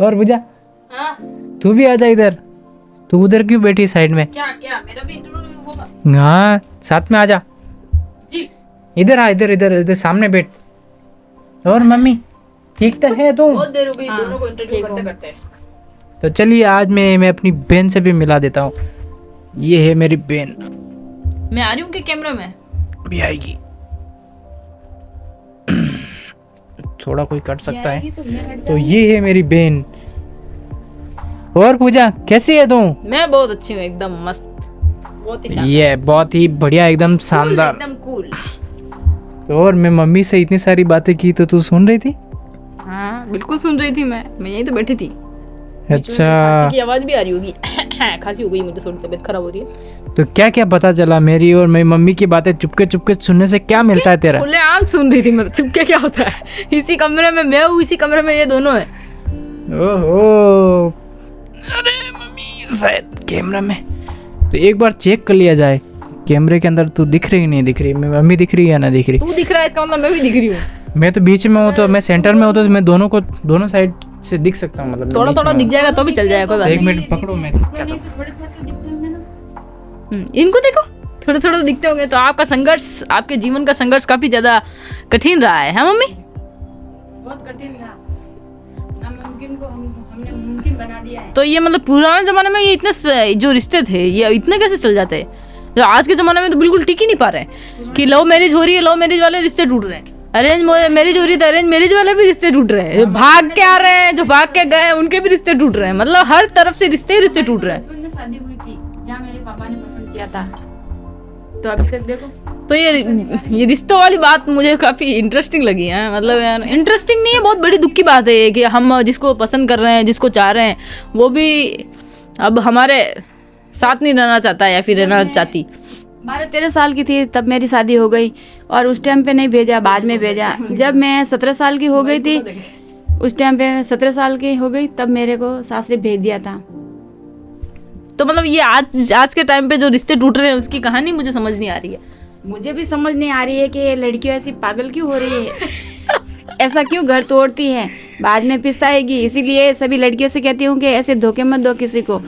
और पूजा हाँ तू भी आ जा इधर। तू उधर क्यों बैठी साइड में? क्या क्या मेरा भी इंटरव्यू होगा हाँ साथ में आ जा। जी। इधर आ, इधर इधर इधर सामने बैठ। और मम्मी ठीक तो है तू? बहुत देर हो गई दोनों को इंटरव्यू करते करते। तो चलिए आज मैं अपनी बहन से भी मिला देता हूँ। ये है मेरी बहन, मैं आ रही हूँ कि कैमरा में? भी आएगी। थोड़ा कोई कट सकता है। तो ये है मेरी बहन। और पूजा कैसी है तू? मैं बहुत अच्छी हूँ, एकदम मस्त, बहुत ही शानदार, ये बहुत ही बढ़िया, एकदम शानदार। एकदम कूल। और मैं मम्मी से इतनी सारी बातें की तो तू सुन रही थी? हाँ बिल्कुल सुन रही थी, मैं यहीं तो बैठी थी। अच्छा खांसी की आवाज भी आ रही होगी। खांसी हो गई मुझे, थोड़ी तबीयत खराब हो रही है। तो क्या क्या पता चला? मेरी और मेरी मम्मी की बातें चुपके चुपके सुनने से क्या मिलता है तेरा? खुले आम सुन रही थी मैं, चुपके क्या होता है? इसी कमरे में मैं हूँ, इसी कमरे में ये दोनों है। ओहो, अरे मम्मी शायद कैमरा में, तो एक बार चेक कर लिया जाए कैमरे के अंदर। तू दिख रही नहीं दिख रही? मैं मम्मी दिख रही है ना दिख रही? तू दिख रहा है इसका मतलब मैं भी दिख रही हूँ। मैं तो बीच में हूँ, तो मैं सेंटर में हूँ, तो मैं दोनों को दोनों साइड से दिख सकता हूँ। मतलब थोड़ा थोड़ा दिख जाएगा तो भी चल जाएगा, कोई बात एक नहीं। मिनट पकड़ो, मैं क्या था? इनको देखो, थोड़े थोड़े दिखते होंगे। तो आपका संघर्ष, आपके जीवन का संघर्ष काफी ज्यादा कठिन रहा है मम्मी? बहुत कठिन था, नामुमकिन को हमने मुमकिन बना दिया है। तो ये मतलब पुराने जमाने में ये इतने जो रिश्ते थे ये इतने कैसे चल जाते हैं? जो आज के जमाने में तो बिल्कुल टिक ही नहीं पा रहे हैं कि लव मैरिज हो रही है, लव मैरिज वाले रिश्ते टूट रहे हैं, अरेंज मैरिज हो रही है तो अरेंज मैरिज वाले भी रिश्ते टूट रहे हैं, जो भाग के आ रहे हैं, जो भाग के गए हैं उनके भी रिश्ते टूट रहे हैं। मतलब हर तरफ से रिश्ते ही रिश्ते टूट रहे हैं। बचपन में शादी हुई थी जहाँ मेरे पापा ने पसंद किया था, तो अभी तक देखो। तो ये रिश्तों वाली बात मुझे काफी इंटरेस्टिंग लगी है। मतलब यार इंटरेस्टिंग नहीं है, बहुत बड़ी दुख की बात है ये कि हम जिसको पसंद कर रहे हैं, जिसको चाह रहे हैं, वो भी अब हमारे साथ नहीं रहना चाहता या फिर रहना चाहती। 12-13 साल की थी तब मेरी शादी हो गई, और उस टाइम पे नहीं भेजा, बाद में भेजा। जब मैं 17 साल की हो गई थी, उस टाइम पे 17 साल की हो गई तब मेरे को सासरे भेज दिया था। तो मतलब ये आज के टाइम पे जो रिश्ते टूट रहे हैं उसकी कहानी मुझे समझ नहीं आ रही है। मुझे भी समझ नहीं आ रही है कि ये लड़कियां ऐसी पागल क्यों हो रही है, ऐसा क्यों घर तोड़ती है, बाद में पछताएगी। इसीलिए सभी लड़कियों से कहती हूँ कि ऐसे धोखे मत दो किसी को,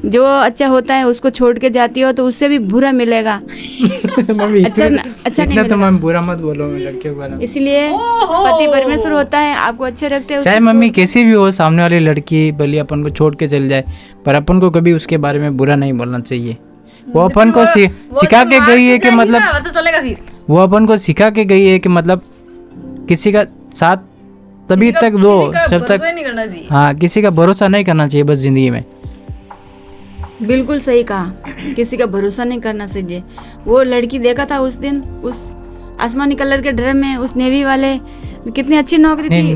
जो अच्छा होता है उसको छोड़ के जाती हो तो उससे भी बुरा मिलेगा। मम्मी अच्छा नहीं इतना तो मिलेगा। मैं बुरा मत बोलो लड़कियों के बारे में। इसलिए पति परमेश्वर होता है, आपको अच्छे रखते हैं चाहे मम्मी कैसी भी हो, सामने वाली लड़की भले अपन को छोड़ के चल जाए, पर अपन को कभी उसके बारे में बुरा नहीं बोलना चाहिए। वो अपन को सिखा के गई है कि मतलब पता चलेगा फिर। वो अपन को सिखा के गई है कि मतलब किसी का साथ तभी तक दो जब तक, नहीं करना चाहिए। हाँ किसी का भरोसा नहीं करना चाहिए बस जिंदगी में। बिल्कुल सही कहा, किसी का भरोसा नहीं करना चाहिए। वो लड़की देखा था उस दिन, उस आसमानी कलर के ड्रम में, उस नेवी वाले, कितनी अच्छी नौकरी थी,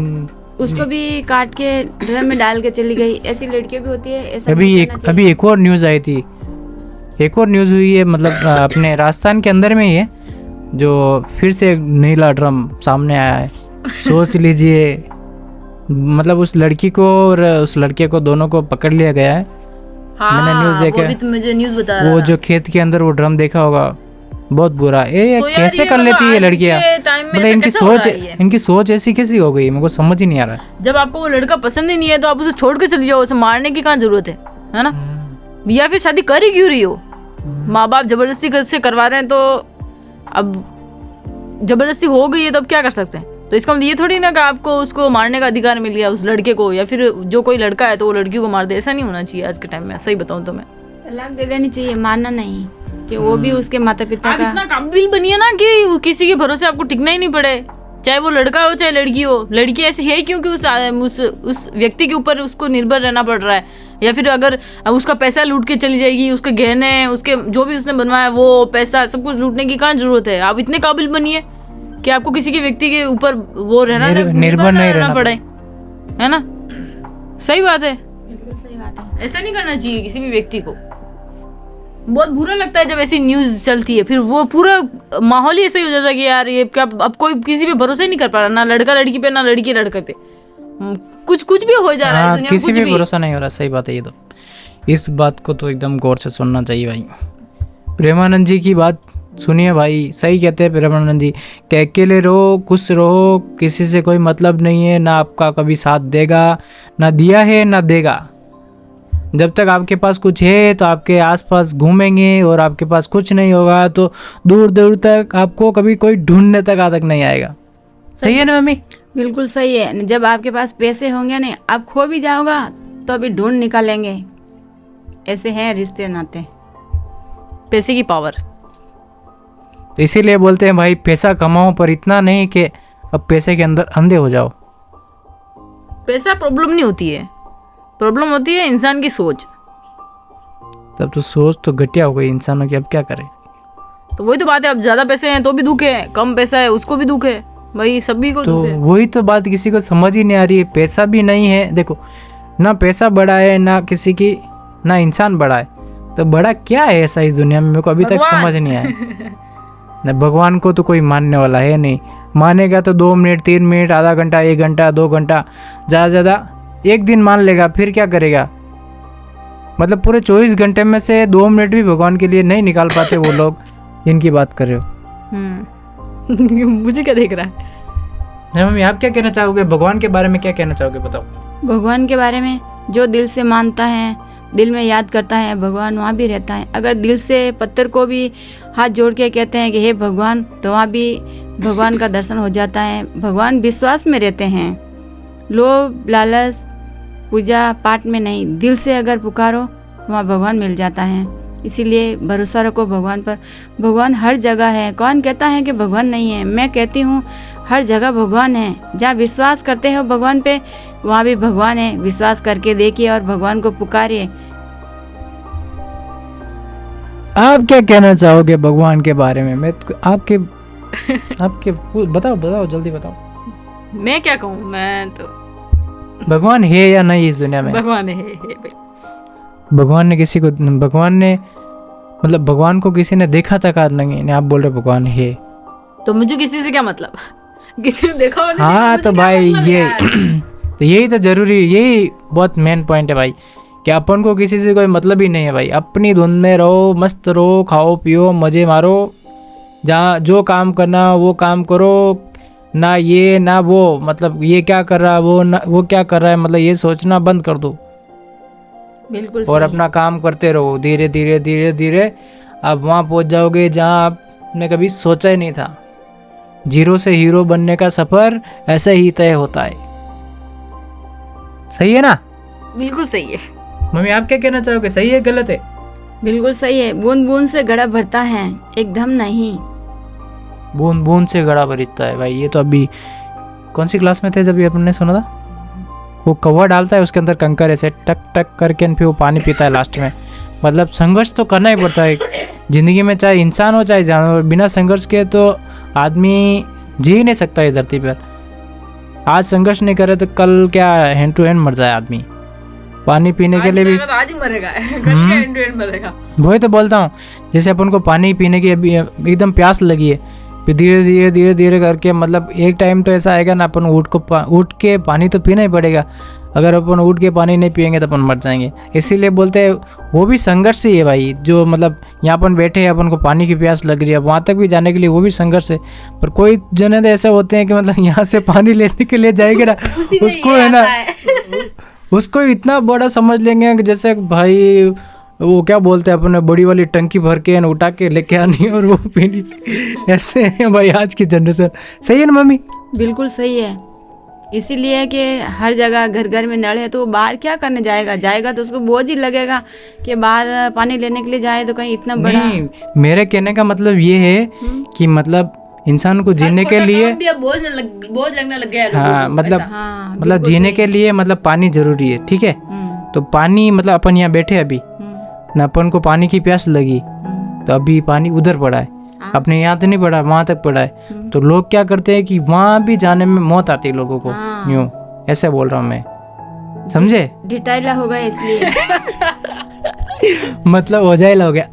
उसको भी काट के ड्रम में डाल के चली गई। ऐसी लड़कियां भी होती है, ऐसा नहीं करना चाहिए। अभी एक और न्यूज़ आई थी, एक और न्यूज़ हुई है, मतलब अपने राजस्थान के अंदर में ही है, जो फिर से एक नीला ड्रम सामने आया है। सोच लीजिए, मतलब उस लड़की को और उस लड़के को दोनों को पकड़ लिया गया है। मैंने न्यूज़ देखा, वो भी तो मुझे न्यूज़ बता रहा वो था। जो खेत के अंदर वो ड्रम देखा होगा, बहुत बुरा। ये तो यार कैसे ये कर लेती है आज लड़कियां? के टाइम में मतलब ऐसा इनकी कैसे हो सोच, रहा है ये? इनकी सोच ऐसी कैसी हो गई, मेरे को समझ ही नहीं आ रहा है। जब आपको वो लड़का पसंद ही नहीं है तो आप उसे छोड़ के चली जाओ, उसे मारने की कहाँ जरूरत है ना? या फिर शादी कर ही क्यों रही हो? माँ बाप जबरदस्ती से करवा रहे हैं, तो अब जबरदस्ती हो गई है तो अब क्या कर सकते हैं? तो इसका मतलब ये थोड़ी ना कि आपको उसको मारने का अधिकार मिल गया उस लड़के को, या फिर जो कोई लड़का है तो वो लड़की को मार दे। ऐसा नहीं होना चाहिए आज के टाइम में, सही बताऊं तो मैं। तलाक दे देनी चाहिए, मानना नहीं कि वो भी उसके माता पिता आप का। इतना काबिल बनिए ना कि किसी के भरोसे आपको टिकना ही नहीं पड़े, चाहे वो लड़का हो चाहे लड़की हो। लड़की ऐसी है क्योंकि उस व्यक्ति के ऊपर उसको निर्भर रहना पड़ रहा है, या फिर अगर उसका पैसा लूट के चली जाएगी, उसके गहने, उसके जो भी उसने बनवाया वो पैसा सब कुछ लूटने की कहाँ जरूरत है? आप इतने काबिल बनिए कि आपको किसी के व्यक्ति के ऊपर वो रहना निर्भर नहीं रहना पड़े, है ना? सही बात है, बिल्कुल सही बात है। ऐसा नहीं करना चाहिए किसी भी व्यक्ति को। बहुत बुरा लगता है जब ऐसी न्यूज चलती है, फिर वो पूरा माहौल ही ऐसा ही हो जाता है कि यार ये क्या, अब कोई किसी पे भरोसा ही नहीं कर पा रहा, ना लड़का लड़की पे ना लड़की लड़के पे। कुछ भी हो जा रहा है दुनिया में, किसी कुछ भी भरोसा नहीं हो रहा। सही बात है ये तो। इस बात को तो एकदम गौर से सुनना चाहिए भाई। प्रेमानंद जी की बात सुनिए भाई, सही कहते हैं प्रेमानंद जी कि अकेले रहो, खुश रहो, किसी से कोई मतलब नहीं है, ना आपका कभी साथ देगा, ना दिया है ना देगा। जब तक आपके पास कुछ है तो आपके आसपास घूमेंगे, और आपके पास कुछ नहीं होगा तो दूर दूर तक आपको कभी कोई ढूंढने तक नहीं आएगा। सही है ना मम्मी? बिल्कुल सही है। जब आपके पास पैसे होंगे ना, आप खो भी जाओगा तो अभी ढूंढ निकालेंगे। ऐसे हैं रिश्ते नाते। पैसे की पावर। तो इसीलिए बोलते हैं भाई, पैसा कमाओ पर इतना नहीं कि अब पैसे के अंदर अंधे हो जाओ। पैसा प्रॉब्लम नहीं होती है, प्रॉब्लम होती है इंसान की सोच। तब तो सोच तो घटिया हो गई इंसानों की, अब क्या करें। तो वही तो बात है, अब ज्यादा पैसे हैं तो भी दुख है, कम पैसा है उसको भी दुख है, भाई सभी को तो दुख है। वही तो बात किसी को समझ ही नहीं आ रही है। पैसा भी नहीं है, देखो ना पैसा बड़ा है, ना किसी की, ना इंसान बड़ा है, तो बड़ा क्या है ऐसा इस दुनिया में, मेरे को अभी तक भगवान। समझ नहीं आया। न भगवान को तो कोई मानने वाला है नहीं, मानेगा तो 2 मिनट 3 मिनट, आधा घंटा 1 घंटा 2 घंटा, ज़्यादा ज़्यादा 1 दिन मान लेगा, फिर क्या करेगा। मतलब पूरे 24 घंटे में से 2 मिनट भी भगवान के लिए नहीं निकाल पाते वो लोग जिनकी बात कर रहे हो। मुझे क्या देख रहा है? नहीं मम्मी, आप क्या कहना चाहोगे भगवान के बारे में, क्या कहना चाहोगे बताओ। भगवान के बारे में, जो दिल से मानता है, दिल में याद करता है, भगवान वहाँ भी रहता है। अगर दिल से पत्थर को भी हाथ जोड़ के कहते हैं कि हे भगवान, तो वहाँ भी भगवान का दर्शन हो जाता है। भगवान विश्वास में रहते हैं, लोभ लालच पूजा पाठ में नहीं, दिल से अगर पुकारो वहाँ भगवान मिल जाता है। इसीलिए भरोसा रखो भगवान पर। भगवान हर जगह है। कौन कहता है कि भगवान नहीं है? मैं कहती हूँ हर जगह भगवान है। जहाँ विश्वास करते हो भगवान पे, वहाँ भी भगवान है। विश्वास करके देखिए और भगवान को पुकारिए। आप क्या कहना चाहोगे भगवान के बारे में? मैं तो आपके बताओ जल्दी बताओ। मैं क्या कहूँ, मैं तो भगवान है या नहीं इस दुनिया में? भगवान है भाई। भगवान ने किसी को, भगवान ने मतलब भगवान को किसी ने देखा तक आज नहीं, आप बोल रहे भगवान है। तो मुझे किसी से क्या मतलब? किसी ने देखा हो नहीं हाँ देखा, तो मुझे क्या भाई मतलब ये यार? तो यही तो जरूरी, यही बहुत मेन पॉइंट है भाई, कि अपन को किसी से कोई मतलब ही नहीं है भाई। अपनी धुन में रहो, मस्त रहो, खाओ पियो, मजे मारो, जहाँ जो काम करना वो काम करो, ना ये ना वो, मतलब ये क्या कर रहा है वो ना वो क्या कर रहा है, मतलब ये सोचना बंद कर दो बिल्कुल और सही। अपना काम करते रहो। धीरे धीरे धीरे धीरे आप वहाँ पहुँच जाओगे जहाँ आपने कभी सोचा ही नहीं था। जीरो से हीरो बनने का सफर ऐसे ही तय होता है। सही है ना बिल्कुल सही है। मम्मी, आप क्या कहना चाहोगे? सही है गलत है? बिल्कुल सही है। बूंद बूंद से घड़ा भरता है, एकदम नहीं। बूंद बूंद से घड़ा भरता है भाई। ये तो अभी कौन सी क्लास में थे जब ये अपने सुना था? वो कौवा डालता है उसके अंदर कंकर ऐसे टक टक करके, फिर वो पानी पीता है लास्ट में। मतलब संघर्ष तो करना ही पड़ता है जिंदगी में, चाहे इंसान हो चाहे जानवर। बिना संघर्ष के तो आदमी जी ही नहीं सकता इस धरती पर। आज संघर्ष नहीं करे तो कल क्या हैंड टू हैंड मर जाए आदमी। पानी पीने के लिए भी आज ही मरेगा, कल का एंड टू एंड मरेगा। वही तो बोलता हूँ, जैसे अपन को पानी पीने की अभी एकदम प्यास लगी है, फिर धीरे धीरे धीरे धीरे करके, मतलब एक टाइम तो ऐसा आएगा ना अपन उठ के पानी तो पीना ही पड़ेगा। अगर अपन उठ के पानी नहीं पियेंगे तो अपन मर जाएंगे। इसीलिए बोलते हैं वो भी संघर्ष ही है भाई। जो मतलब यहाँ अपन बैठे हैं, अपन को पानी की प्यास लग रही है, वहाँ तक भी जाने के लिए वो भी संघर्ष है। पर कोई जने तो ऐसे होते हैं कि मतलब यहाँ से पानी लेने के लिए जाएंगे ना, उसको है ना उसको इतना बड़ा समझ लेंगे कि जैसे भाई वो क्या बोलते हैं अपने, बड़ी वाली टंकी भर के उठा के लेके आनी और वो पीनी। ऐसे है भाई आज की जनरेशन। सही है ना मम्मी? बिल्कुल सही है। इसीलिए कि हर जगह घर घर में नल है, तो वो बाहर क्या करने जाएगा तो उसको बोझ ही लगेगा कि बाहर पानी लेने के लिए जाए तो कहीं इतना बड़ा। नहीं, मेरे कहने का मतलब ये है कि मतलब इंसान को जीने के लिए बोझ लगने लग गया है लोगों हाँ को, मतलब ऐसा। हाँ, मतलब बिल्कुल जीने सही। के लिए मतलब पानी जरूरी है, ठीक है। तो पानी मतलब अपन यहाँ बैठे अभी ना, अपन को पानी की प्यास लगी तो अभी पानी उधर पड़ा है, अपने यहाँ तो नहीं पड़ा, वहाँ तक पड़ा है। तो लोग क्या करते हैं कि वहाँ भी जाने में मौत आती है लोगों को। हाँ। यूँ ऐसे बोल रहा हूँ मैं, समझे? ढिटाइला हो गया इसलिए। मतलब हो जाए हो गया,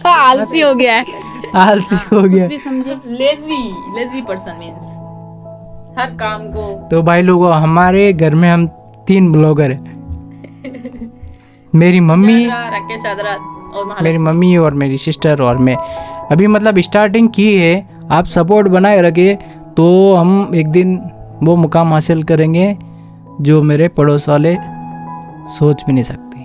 आलसी हो गया है, आलसी हो गया। भी समझे। लेजी पर्सन मींस हर काम को। तो भाई लोगों, हमारे घर में हम 3 ब्लॉगर हैं। मेरी मम्मी, राकेश आदराज, और मेरी महालक्ष्मी। मम्मी और मेरी सिस्टर और मैं अभी मतलब स्टार्टिंग की है। आप सपोर्ट बनाए रखे तो हम एक दिन वो मुकाम हासिल करेंगे जो मेरे पड़ोस वाले सोच भी नहीं सकते।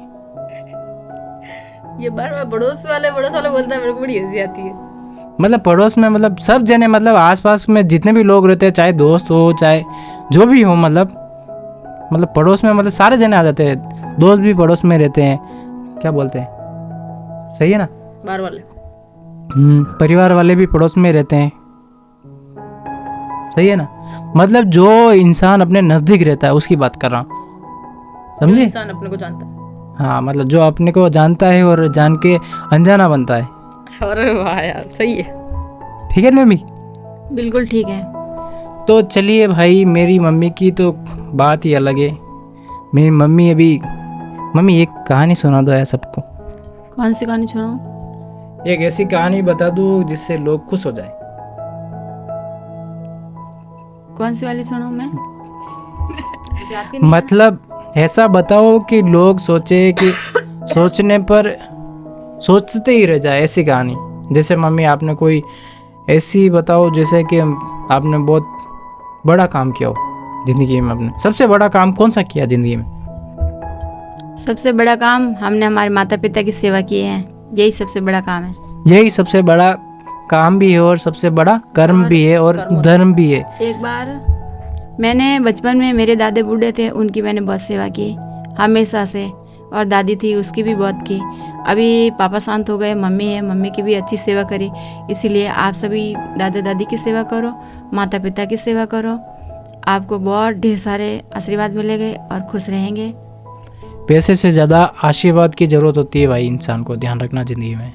ये बार पड़ोस वाले बोलता है, मेरे को बड़ी हंसी आती है। मतलब पड़ोस में मतलब सब जने मतलब आसपास में जितने भी लोग रहते हैं, चाहे दोस्त हो चाहे जो भी हो, मतलब पड़ोस में मतलब सारे जने आ जाते हैं। दोस्त भी पड़ोस में रहते हैं, क्या बोलते हैं, सही है ना। बार वाले परिवार वाले भी पड़ोस में रहते हैं, सही है ना। मतलब जो इंसान अपने नज़दीक रहता है उसकी बात कर रहा हूँ, जो समझे। इंसान अपने को जानता है। हाँ मतलब जो अपने को जानता है और जान के अनजाना बनता है। अरे वाह यार, सही है। ठीक है ना मम्मी। बिल्कुल ठीक है। तो चलिए भाई, मेरी मम्मी की तो बात ही अलग है। मेरी मम्मी मम्मी एक कहानी सुना दो यार सबको। कौन सी कहानी सुनाऊं? एक ऐसी कहानी बता दो जिससे लोग खुश हो जाए। कौन सी वाली सुनाऊं मैं? जाती नहीं। मतलब ऐसा बताओ कि लोग सोचे कि सोचने पर सोचते ही रह जाए, ऐसी कहानी। जैसे मम्मी आपने कोई ऐसी बताओ जैसे कि आपने बहुत बड़ा काम किया हो ज़िंदगी में। आपने सबसे बड़ा काम कौन सा किया ज़िंदगी में? सबसे बड़ा काम हमने हमारे माता पिता की सेवा की है, यही सबसे बड़ा काम है। यही सबसे बड़ा काम भी है और सबसे बड़ा कर्म भी है और धर्म भी है। एक बार मैंने बचपन में, मेरे दादे बूढ़े थे, उनकी मैंने बहुत सेवा की हमेशा से, और दादी थी उसकी भी बहुत की। अभी पापा शांत हो गए, मम्मी है, मम्मी की भी अच्छी सेवा करी। इसीलिए आप सभी दादा दादी की सेवा करो, माता पिता की सेवा करो, आपको बहुत ढेर सारे आशीर्वाद मिलेंगे और खुश रहेंगे। पैसे से ज़्यादा आशीर्वाद की ज़रूरत होती है भाई इंसान को, ध्यान रखना ज़िंदगी में।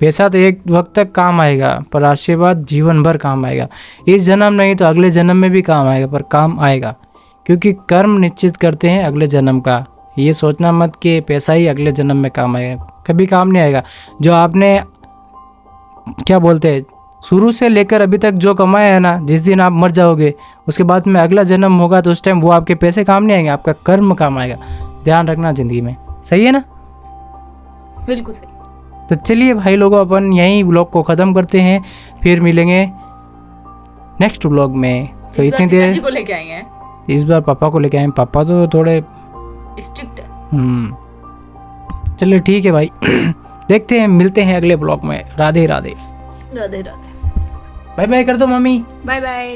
पैसा तो एक वक्त तक काम आएगा पर आशीर्वाद जीवन भर काम आएगा। इस जन्म नहीं तो अगले जन्म में भी काम आएगा, पर काम आएगा, क्योंकि कर्म निश्चित करते हैं अगले जन्म का। ये सोचना मत कि पैसा ही अगले जन्म में काम आएगा, कभी काम नहीं आएगा। जो आपने क्या बोलते हैं शुरू से लेकर अभी तक जो कमाया है ना, जिस दिन आप मर जाओगे उसके बाद में अगला जन्म होगा तो उस टाइम वो आपके पैसे काम नहीं आएंगे, आपका कर्म काम आएगा। ध्यान रखना ज़िंदगी में, सही है ना। बिल्कुल सही। तो चलिए भाई लोगों, अपन यहीं ब्लॉग को ख़त्म करते हैं, फिर मिलेंगे नेक्स्ट ब्लॉग में। तो इस बार इतनी देर पिताजी को लेके आए हैं, इस बार पापा को लेके आए। पापा तो थोड़े स्ट्रिक्ट है। चलिए ठीक है भाई। देखते हैं, मिलते हैं अगले ब्लॉग में। राधे राधे, राधे राधे। बाय बाय कर दो मम्मी। Bye bye.